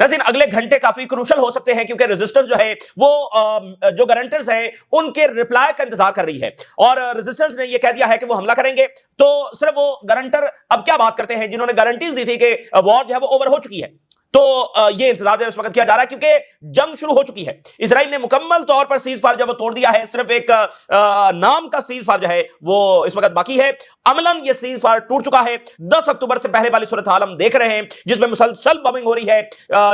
लेकिन अगले घंटे काफी क्रूशल हो सकते हैं, क्योंकि रेजिस्टेंस जो है वो जो गारंटर्स हैं उनके रिप्लाई का इंतजार कर रही है, और रेजिस्टेंस ने ये कह दिया है कि वो हमला करेंगे। तो सिर्फ वो गारंटर अब क्या बात करते हैं जिन्होंने गारंटीज दी थी कि वॉर जो है वो ओवर हो चुकी है। तो ये इंतजार जो इस वक्त किया जा रहा है, क्योंकि जंग शुरू हो चुकी है। इजराइल ने मुकम्मल तौर पर सीज फायर जो वो तोड़ दिया है, सिर्फ एक नाम का सीज फायर जो है वो इस वक्त बाकी है। अमलन ये सीज फायर टूट चुका है। 10 अक्टूबर से पहले वाली सूरत हाल हम देख रहे हैं, जिसमें मुसलसल बमिंग हो रही है,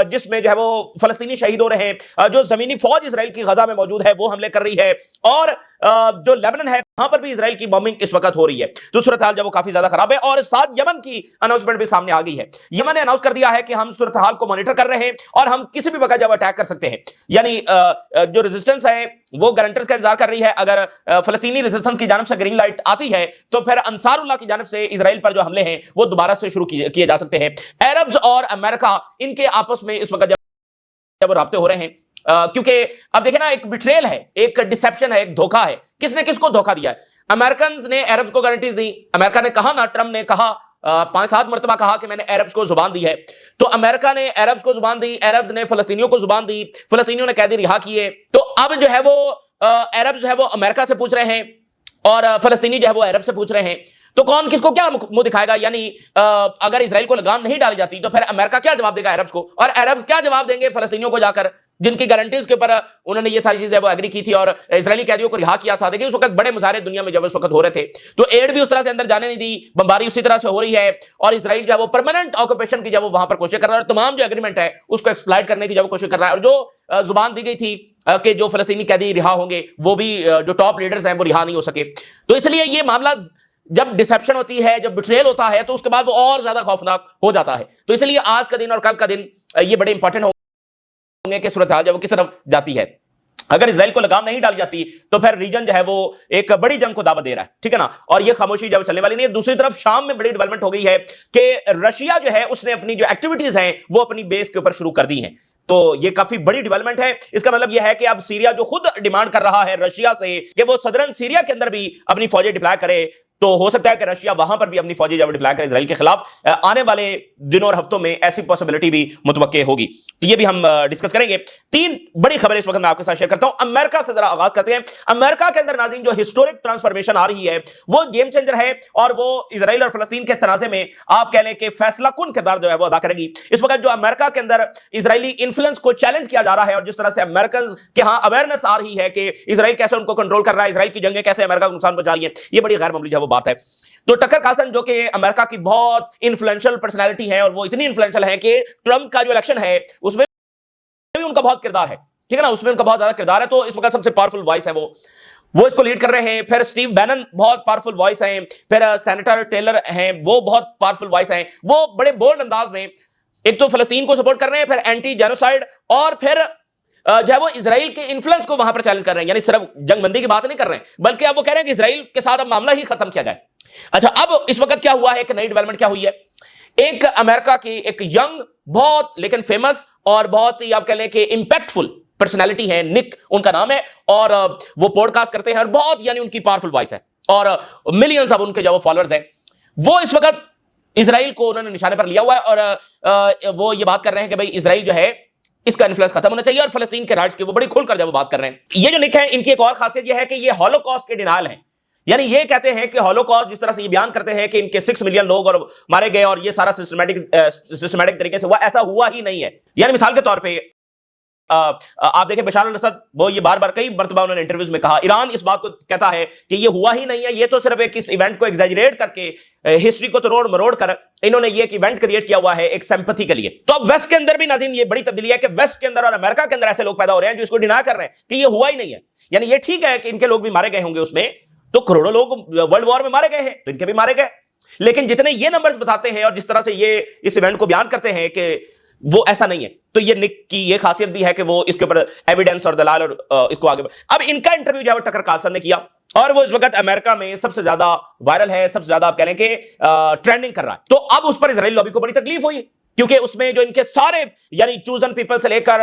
जिसमें जो है वो फलस्तीनी शहीद हो रहे हैं, जो जमीनी फौज इजराइल की गजा में मौजूद है वो हमले कर रही है, और जो लेबनान है वहां पर भी इजराइल की बॉम्बिंग इस वक्त हो रही है। तो सूरत हाल जो वो काफी ज्यादा खराब है, और साथ यमन की अनाउंसमेंट भी सामने आ गई है। यमन ने अनाउंस कर दिया है कि हम सूरत हाल को मॉनिटर कर रहे हैं और हम किसी भी वक्त जब अटैक कर सकते हैं। यानी जो रेजिस्टेंस है वो गारंटर्स का इंतजार कर रही है। अगर फलस्तीनी रेजिस्टेंस की जानब से ग्रीन लाइट आती है तो फिर अंसारुल्लाह की जानब से इजराइल पर जो हमले हैं वो दोबारा से शुरू किए जा सकते हैं। अरब्स और अमेरिका इनके आपस में इस वक्त जब राब्ते हो रहे हैं, क्योंकि अब देखें ना, एक बिट्रेल है, एक डिसेप्शन है, एक धोखा है। किसने किसको धोखा दिया है? अमेरिकन ने अरब्स को गारंटीज दी। अमेरिका ने कहा ना, ट्रंप ने कहा 5-7 मरतबा कहा कि मैंने अरब्स को जुबान दी है। तो अमेरिका ने अरब्स को जुबान दी, अरब्स ने फलस्तीनियों को जुबान दी, फलस्तीनियों ने कैदी रिहा किए। तो अब जो है वो अरब जो है वो अमेरिका से पूछ रहे हैं और फलस्तीनी जो है वो अरब से पूछ रहे हैं। तो कौन किसको क्या मुंह दिखाएगा? यानी अगर इजराइल को लगाम नहीं डाली जाती तो फिर अमेरिका क्या जवाब देगा अरब्स को, और अरब्स क्या जवाब देंगे फलस्तीनियों को जाकर, जिनकी गारंटीज के ऊपर उन्होंने ये सारी चीजें वो एग्री की थी और इजरायली कैदियों को रिहा किया था। देखिए उस वक्त बड़े मुजाहरे दुनिया में जब उस वक्त हो रहे थे, तो एड भी उस तरह से अंदर जाने नहीं दी, बमबारी उसी तरह से हो रही है, और इजराइल जो है वो परमानेंट ऑक्यूपेशन की जब वो वहां पर कोशिश कर रहा है, और तमाम जो एग्रीमेंट है उसको एक्सप्लॉइट करने की जब कोशिश कर रहा है। और जो जुबान दी गई थी कि जो फलस्तीनी कैदी रिहा होंगे, वो भी जो टॉप लीडर्स हैं वो रिहा नहीं हो सके। तो इसलिए ये मामला जब डिसेप्शन होती है, जब बिट्रेयल होता है, तो उसके बाद वो और ज्यादा खौफनाक हो जाता है। तो इसलिए आज का दिन और कल का दिन ये बड़े इंपॉर्टेंट होंगे कि सूरत हाल जब वो किस तरफ जाती है। अगर इजराइल को लगाम नहीं डाली जाती तो फिर रीजन जो है वो एक बड़ी जंग को दावत दे रहा है, ठीक है ना, और ये खामोशी जब चलने वाली नहीं है। दूसरी तरफ शाम में बड़ी डेवलपमेंट हो गई है कि रशिया जो है उसने अपनी जो एक्टिविटीज हैं वो अपनी बेस के ऊपर शुरू कर दी हैं। तो ये काफी बड़ी डेवलपमेंट है। इसका मतलब यह है कि अब सीरिया जो खुद डिमांड कर रहा है रशिया से कि वो सदरन सीरिया के अंदर भी अपनी फौजें डिप्लॉय करे, तो हो सकता है कि रशिया वहां पर भी अपनी फौजी जब डिप्लॉय करे इजराइल के खिलाफ, आने वाले दिनों और हफ्तों में ऐसी पॉसिबिलिटी भी मुतवक्के होगी। तो ये भी हम डिस्कस करेंगे। 3 बड़ी खबरें इस वक्त मैं आपके साथ शेयर करता हूं। अमेरिका से जरा आगाज करते हैं। अमेरिका के अंदर नाज़रीन जो हिस्टोरिक ट्रांसफॉर्मेशन आ रही है वो गेम चेंजर है, और वो इजराइल और फलस्तीन के तनाज़े में आप कह लें कि फैसला कुन किरदार जो है वो अदा करेगी। इस वक्त जो अमेरिका के अंदर इजरायली इन्फ्लुएंस को चैलेंज किया जा रहा है, और जिस तरह से अमेरिकन के यहां अवेयरनेस आ रही है कि इजराइल कैसे उनको कंट्रोल कर रहा है, इजराइल की जंगें कैसे अमेरिका को नुकसान पहुंचा रही है, ये बड़ी गैर मामूली जो वो बात है। तो टकर कार्लसन जो कि अमेरिका की बहुत इन्फ्लुएंशियल पर्सनालिटी है, और वो इतनी इन्फ्लुएंशियल है कि ट्रंप का जो इलेक्शन है उसमें भी उनका बहुत किरदार है, ठीक है ना, उसमें उनका बहुत ज्यादा किरदार है। तो इस वक्त सबसे पावरफुल वॉइस है वो इसको लीड कर रहे हैं। फिर स्टीव बैनन बहुत पावरफुल वॉइस हैं, फिर सेनेटर टेलर हैं, वो बहुत पावरफुल वॉइस हैं। वो बड़े बोल्ड अंदाज में एक तो फलस्तीन को सपोर्ट कर रहे हैं, फिर एंटी जेनोसाइड, और फिर जो है वो इजराइल के इन्फ्लुएंस को वहां पर चैलेंज कर रहे हैं। यानी सिर्फ जंगबंदी की बात नहीं कर रहे हैं, बल्कि अब वो कह रहे हैं कि इजराइल के साथ अब मामला ही खत्म किया जाए। अच्छा, अब इस वक्त क्या हुआ है, एक नई डेवलपमेंट क्या हुई है। एक अमेरिका की एक यंग बहुत लेकिन फेमस और बहुत ही आप कह लें कि इंपैक्टफुल पर्सनालिटी है, निक उनका नाम है, और वो पॉडकास्ट करते हैं और बहुत यानी उनकी पावरफुल वॉइस है, और मिलियंस ऑफ उनके जो फॉलोअर्स हैं। वो इस वक्त इजराइल को उन्होंने निशाने पर लिया हुआ है, और वो ये बात कर रहे हैं कि भाई इजराइल जो है इसका इन्फ्लुएंस खत्म होना चाहिए, और फलस्तीन के राइट्स की वो बड़ी खुलकर जब बात कर रहे हैं। ये जो निक है इनकी एक और खासियत यह है कि ये हॉलोकॉस्ट के डिनायल हैं। यानी ये कहते हैं कि हॉलोकॉस्ट, जिस तरह से ये बयान करते हैं कि इनके 6 मिलियन लोग और मारे गए और ये सारा सिस्टमैटिक तरीके से हुआ, ऐसा हुआ ही नहीं है। यानी मिसाल के तौर पे आप देखें बशार अल-असद, वो ये बार बार कई मरतबा उन्होंने इंटरव्यूज में कहा, ईरान इस बात को कहता है कि ये हुआ ही नहीं है, ये तो सिर्फ एक इस इवेंट को एग्जैजरेट करके हिस्ट्री को तोड़ मरोड़ कर इन्होंने ये एक इवेंट क्रिएट किया हुआ है एक सिंपैथी के लिए। तो अब वेस्ट के अंदर भी नाज़रीन ये बड़ी तब्दीली है कि वेस्ट के अंदर और अमेरिका के अंदर ऐसे लोग पैदा हो रहे हैं जो इसको डिनाई कर रहे हैं कि ये हुआ ही नहीं है। यानी ये ठीक है कि इनके लोग भी मारे गए होंगे, उसमें तो करोड़ों लोग वर्ल्ड वॉर में मारे गए हैं, तो इनके भी मारे गए, लेकिन जितने ये नंबर्स बताते हैं और जिस तरह से ये इस इवेंट को बयान करते हैं कि वो ऐसा नहीं है। तो ये निक की ये खासियत भी है कि वो इसके ऊपर एविडेंस और दलाल और इसको आगे अब इनका इंटरव्यू जो है टकर कार्लसन ने किया, और वो इस वक्त अमेरिका में सबसे ज्यादा वायरल है, सबसे ज्यादा आप कह लें कि ट्रेंडिंग कर रहा है। तो अब उस पर इजराइल लॉबी को बड़ी तकलीफ हुई, क्योंकि उसमें जो इनके सारे यानी चूजन पीपल से लेकर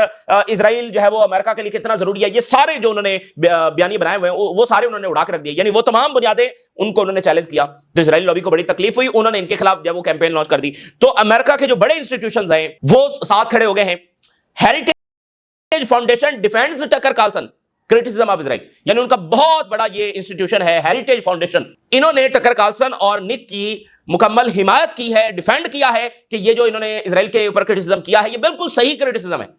इजराइल जो है वो अमेरिका के लिए कितना जरूरी है, ये सारे जो उन्होंने बयानी बनाए हुए हैं वो सारे उन्होंने उड़ा के रख दिए। यानी वो तमाम बुनियादें उनको उन्होंने चैलेंज किया, तो इजराइल लॉबी को बड़ी तकलीफ हुई, उन्होंने इनके खिलाफ जब वो कैंपेन लॉन्च कर दी। तो अमेरिका के जो बड़े इंस्टीट्यूशंस हैं वो साथ खड़े हो गए हैं, heritage foundation defends Tucker Carlson criticism of Israel, यानी उनका बहुत बड़ा ये इंस्टीट्यूशन है हेरिटेज फाउंडेशन। इन्होंने टकर कार्लसन और निक की मुकम्मल हिमायत की है, डिफेंड किया है कि ये जो इन्होंने इजराइल के ऊपर क्रिटिसिज्म किया है ये बिल्कुल सही क्रिटिसिज्म है।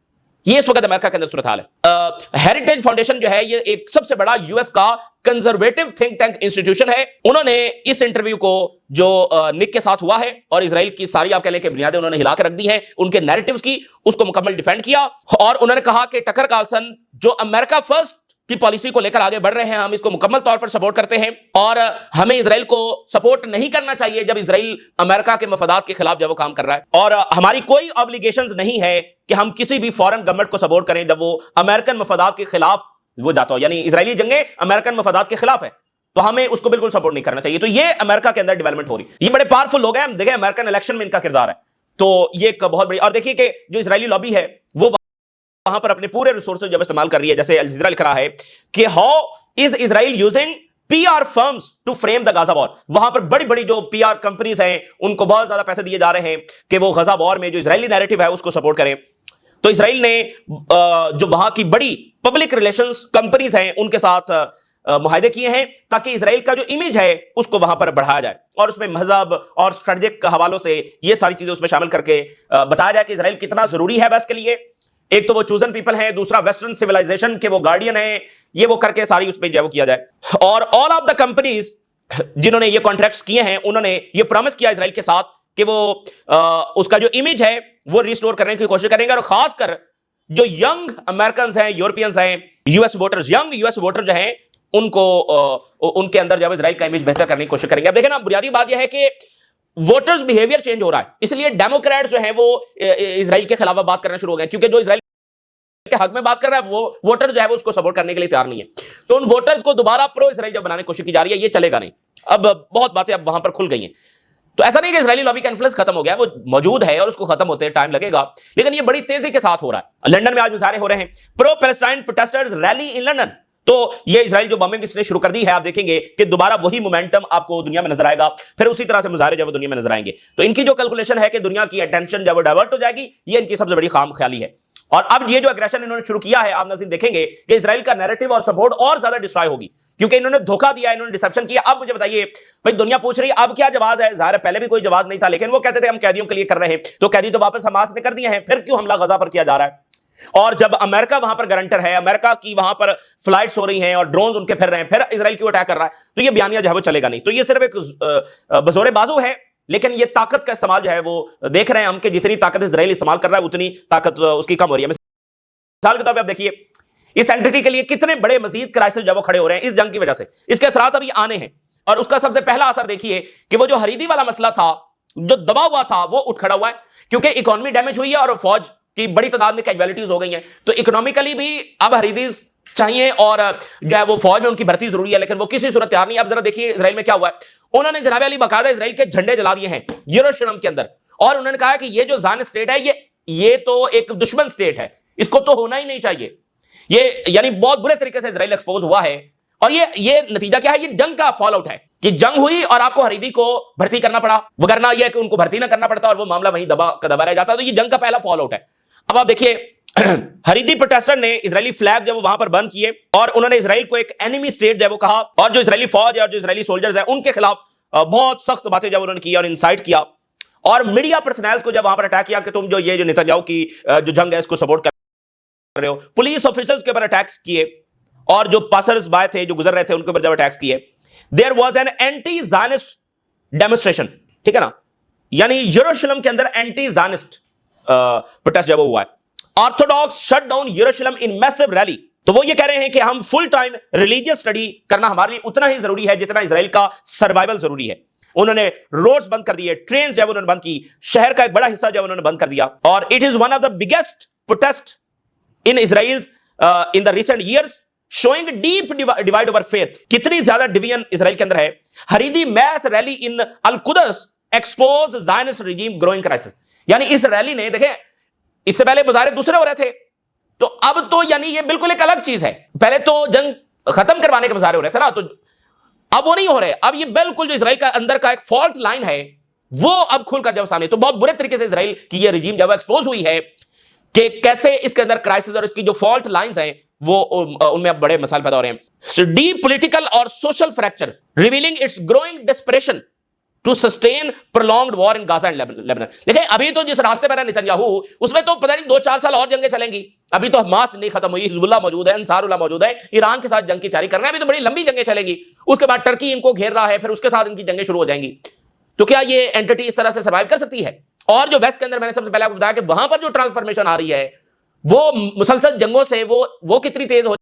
ये इस वक्त अमेरिका के अंदर सूरत हाल है। हेरिटेज फाउंडेशन जो है ये एक सबसे बड़ा यूएस का कंजर्वेटिव थिंक टैंक इंस्टीट्यूशन है। उन्होंने इस इंटरव्यू को जो निक के साथ हुआ है और इजराइल की सारी आप कह लें कि बुनियादें उन्होंने हिला कर रख दी हैं उनके नैरेटिव्स की, उसको मुकम्मल डिफेंड किया और उन्होंने कहा कि टकर कार्लसन जो अमेरिका फर्स्ट की पॉलिसी को लेकर आगे बढ़ रहे हैं, हम इसको मुकम्मल तौर पर सपोर्ट करते हैं और हमें इजराइल को सपोर्ट नहीं करना चाहिए जब इजराइल अमेरिका के मफादात के खिलाफ जब वो काम कर रहा है, और हमारी कोई ऑब्लिगेशंस नहीं है कि हम किसी भी फॉरेन गवर्नमेंट को सपोर्ट करें जब वो अमेरिकन मफादात के खिलाफ वो जाता हो, यानी इजरायली जंगें अमेरिकन मफादात के खिलाफ है तो हमें उसको बिल्कुल सपोर्ट नहीं करना चाहिए। तो ये अमेरिका के अंदर डेवलपमेंट हो रही है। ये बड़े पावरफुल लोग हैं, हम देखें अमेरिकन इलेक्शन में इनका किरदार है, तो ये एक बहुत बड़ी, और देखिए कि जो इजरायली लॉबी है वो वहां पर अपने पूरे रिसोर्सेज जब इस्तेमाल कर रही है, जैसे अल जज़ीरा लिख रहा है कि how is Israel using PR firms to frame the Gaza war. वहां पर बड़ी बड़ी जो पीआर कंपनीज हैं उनको बहुत ज्यादा पैसे दिए जा रहे हैं कि वो गाजा वॉर में जो इजरायली नैरेटिव है उसको सपोर्ट करें। तो इजराइल ने जो वहां की बड़ी पब्लिक रिलेशंस कंपनीज हैं उनके साथ मुआहदे किए हैं ताकि इजराइल का जो इमेज है उसको वहां पर बढ़ाया जाए और उसमें मजहब और स्ट्रेटेजिक हवालों से ये सारी चीजें उसमें शामिल करके बताया जाए कि इजराइल कितना जरूरी है बस के लिए। एक तो वो चूजन पीपल है, दूसरा वेस्टर्न सिविलाइजेशन के वो गार्डियन है, ये वो करके सारी उसमें जो किया जाए। और ऑल ऑफ द कंपनीज जिन्होंने ये कॉन्ट्रैक्ट्स किए हैं उन्होंने ये प्रॉमिस किया इजराइल के साथ कि वो उसका जो इमेज है वो रिस्टोर करने की कोशिश करेंगे, और खासकर जो यंग अमेरिकन हैं, यूरोपियंस हैं, US voters, young US voter जो हैं उनको उनके अंदर जब इजराइल का इमेज बेहतर करने की कोशिश करेंगे। अब देखें ना, बुनियादी बात यह है कि वोटर्स बिहेवियर चेंज हो रहा है, इसलिए डेमोक्रेट्स जो है वो इजराइल के खिलाफ बात करना शुरू हो गए, क्योंकि जो इजराइल के हक में बात कर रहा है वो वोटर जो है वो उसको सपोर्ट करने के लिए तैयार नहीं है। तो उन वोटर्स को दोबारा प्रो इजराइल जब बनाने की कोशिश की जा रही है, ये चलेगा नहीं। अब बहुत बातें अब वहां पर खुल गई हैं, तो ऐसा नहीं कि इजरायली लॉबी का इन्फ्लुएंस खत्म हो गया, वो मौजूद है और उसको खत्म होते टाइम लगेगा, लेकिन ये बड़ी तेजी के साथ हो रहा है। लंदन में आज मुजाहरे हो रहे हैं, pro Palestine protesters rally in London. तो ये इजराइल जो बॉम्बिंग इसने शुरू कर दी है, आप देखेंगे कि दोबारा वही मोमेंटम आपको दुनिया में नजर आएगा, फिर उसी तरह से मुजाहरे जब दुनिया में नजर आएंगे। तो इनकी जो कैलकुलेशन है कि दुनिया की अटेंशन जब डाइवर्ट हो जाएगी, ये इनकी सबसे बड़ी खाम ख्याली है। और अब ये जो एग्रेशन इन्होंने शुरू किया है, आप नाज़रीन देखेंगे कि इजराइल का नैरेटिव और सपोर्ट और ज्यादा डिस्ट्रॉय होगी, क्योंकि इन्होंने धोखा दिया, इन्होंने डिसेप्शन किया। अब मुझे बताइए भाई, दुनिया पूछ रही है अब क्या जवाब है? ज़ाहिर है पहले भी कोई जवाब नहीं था, लेकिन वो कहते थे हम कैदियों के लिए कर रहे हैं, तो कैदी तो वापस हमास में कर दिए हैं, फिर क्यों हमला गजा पर किया जा रहा है? और जब अमेरिका वहां पर गारंटर है, अमेरिका की वहां पर फ्लाइट्स हो रही हैं और ड्रोन्स उनके फिर रहे हैं, फिर इजराइल क्यों अटैक कर रहा है? तो ये बयानिया जो है वो चलेगा नहीं। तो ये सिर्फ एक बजोरे बाजू है, लेकिन ये ताकत का इस्तेमाल जो है वो देख रहे हैं हम कि जितनी ताकत इजराइल इस्तेमाल कर रहा है उतनी ताकत उसकी कम हो रही है। मिसाल के तौर पर आप देखिए, इस एंटिटी के लिए कितने बड़े मजीद क्राइसिस जो वो खड़े हो रहे हैं इस जंग की वजह से। इसके असरात अभी आने हैं, और उसका सबसे पहला असर देखिए कि वो जो हरीदी वाला मसला था, जो दबा हुआ था, वो उठ खड़ा हुआ है, क्योंकि इकोनॉमी डैमेज हुई है और फौज की बड़ी तादाद में कैजुअलिटीज हो गई हैं। तो इकोनॉमिकली भी अब हरीदीज चाहिए और जो है वो फौज में उनकी भर्ती जरूरी है, लेकिन वो किसी सूरत तैयार नहीं। अब जरा देखिए इजराइल में क्या हुआ है। उन्होंने जनाब अली बाकायदा इजराइल के झंडे जला दिए हैं यरूशलेम के अंदर, और उन्होंने कहा कि ये जो ज़ायनिस्ट स्टेट है ये तो एक दुश्मन स्टेट है, इसको तो होना ही नहीं चाहिए। ये यानी बहुत बुरे तरीके से इजराइल एक्सपोज हुआ है, और ये नतीजा क्या है? ये जंग का फॉल आउट है कि जंग हुई और आपको हरीदी को भर्ती करना पड़ा, वगरना यह कि उनको भर्ती ना करना पड़ता और वो मामला वहीं दबा रह जाता। तो ये जंग का पहला फॉल आउट है। अब आप देखिए, हरीदी प्रोटेस्टर ने इजरायली फ्लैग जब वहां पर बंद किए और उन्होंने इजराइल को एक एनिमी स्टेट जब वो कहा, और जो इजरायली फौज है और जो इजरायली सोल्जर्स है उनके खिलाफ बहुत सख्त बातें जब उन्होंने की और इंसाइट किया, और मीडिया पर्सनल्स को जब वहां पर अटैक किया कि तुम जो ये जो नेतन्याहू की जो जंग है इसको सपोर्ट कर रहे हो, पुलिस ऑफिसर्स के ऊपर अटैक्स किए, और जो पासर्स बाय थे जो गुजर रहे थे उनके ऊपर जब अटैक्स किए। There was an anti Zionist demonstration, ठीक है ना, यानी यरूशलेम के अंदर एंटी ज़ायनिस्ट प्रोटेस्ट जब हुआ है। ऑर्थोडॉक्स शट डाउन यरूशलेम इन मैसिव रैली। तो वो ये कह रहे हैं कि हम फुल टाइम रिलीजियस स्टडी करना हमारे लिए उतना ही जरूरी है जितना इजराइल का सर्वाइवल जरूरी है। उन्होंने रोड्स बंद कर दिए, ट्रेन जब उन्होंने बंद की, शहर का एक बड़ा हिस्सा जब उन्होंने बंद कर दिया, और it is one of the biggest protest in Israel in the recent years, showing deep divide over faith. कितनी ज्यादा डिवीजन इजराइल के अंदर है। Haredi mass rally in Al Quds expose Zionist regime growing crisis. यानी इस rally ने, देखें इससे पहले मुजाहरे दूसरे हो रहे थे, तो अब तो यानी ये बिल्कुल एक अलग चीज है। पहले तो जंग खत्म करवाने के मुजाहरे हो रहे थे ना, तो अब वो नहीं हो रहे। अब ये बिल्कुल जो इजराइल का अंदर का एक फॉल्ट लाइन है वो अब खुलकर जब सामने, तो बहुत बुरे तरीके से इजराइल की ये रिजीम जब एक्सपोज हुई है, कि कैसे इसके अंदर क्राइसिस और इसकी जो फॉल्ट लाइंस हैं वो उनमें अब बड़े मसाइल पैदा हो रहे हैं। डीप पॉलिटिकल और social fracture revealing its growing desperation to sustain prolonged war in Gaza and Lebanon. देखिए अभी तो जिस रास्ते पर है नेतन्याहू, उसमें तो पता नहीं 2-4 साल और जंगें चलेंगी। अभी तो हमास नहीं खत्म हुई, हिजबुल्लाह मौजूद है, अंसारुल्लाह मौजूद है, ईरान के साथ जंग की तैयारी कर रहे हैं। अभी तो बड़ी लंबी जंगें चलेंगी। उसके बाद टर्की इनको घेर रहा है, फिर उसके साथ इनकी जंगें शुरू हो जाएंगी। तो क्या ये एंटिटी इस तरह से सर्वाइव कर सकती है? और जो वेस्ट के अंदर मैंने सबसे पहले आपको बताया कि वहां पर जो ट्रांसफॉर्मेशन आ रही है वो मुसलसल जंगों से वो कितनी तेज हो